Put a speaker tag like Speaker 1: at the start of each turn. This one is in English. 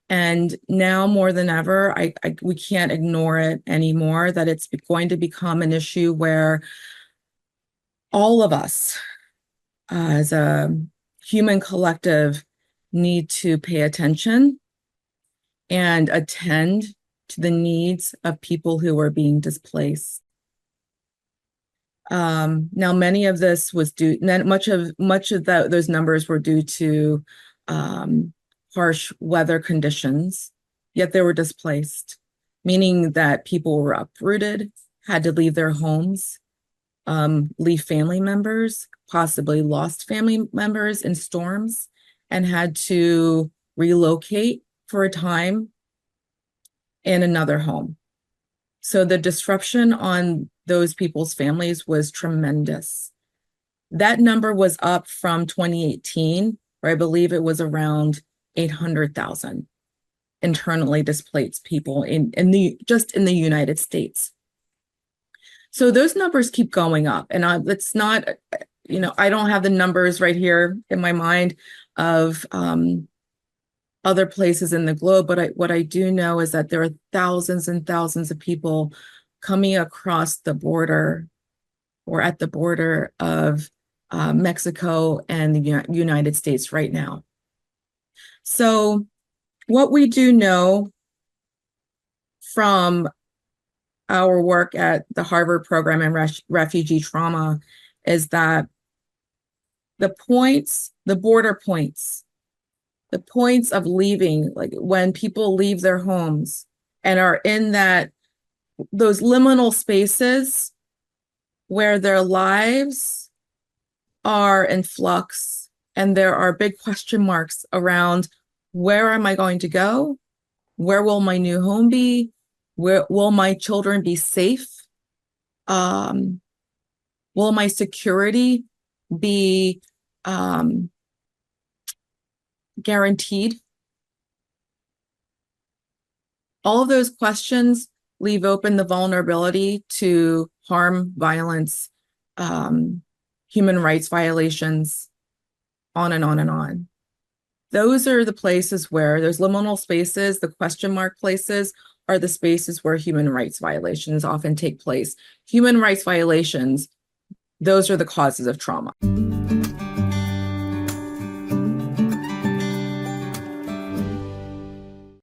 Speaker 1: And now more than ever, we can't ignore it anymore, that it's going to become an issue where all of us as a human collective need to pay attention and attend to the needs of people who are being displaced. Now, many of this was due, much of those numbers were due to harsh weather conditions, yet they were displaced, meaning that people were uprooted, had to leave their homes, leave family members, possibly lost family members in storms, and had to relocate for a time in another home. So the disruption on those people's families was tremendous. That number was up from 2018, where I believe it was around 800,000 internally displaced people just in the United States. So those numbers keep going up, and it's not, I don't have the numbers right here in my mind of other places in the globe, but what I do know is that there are thousands and thousands of people coming across the border or at the border of Mexico and the United States right now. So what we do know from our work at the Harvard program in refugee trauma is that the border points, the points of leaving, like when people leave their homes and are in those liminal spaces where their lives are in flux and there are big question marks around, where am I going to go? Where will my new home be? Where will my children be safe? Will my security be guaranteed? All of those questions leave open the vulnerability to harm, violence, human rights violations, on and on and on. Those are the places where those liminal spaces, the question mark places, are the spaces where human rights violations often take place. Human rights violations, those are the causes of trauma.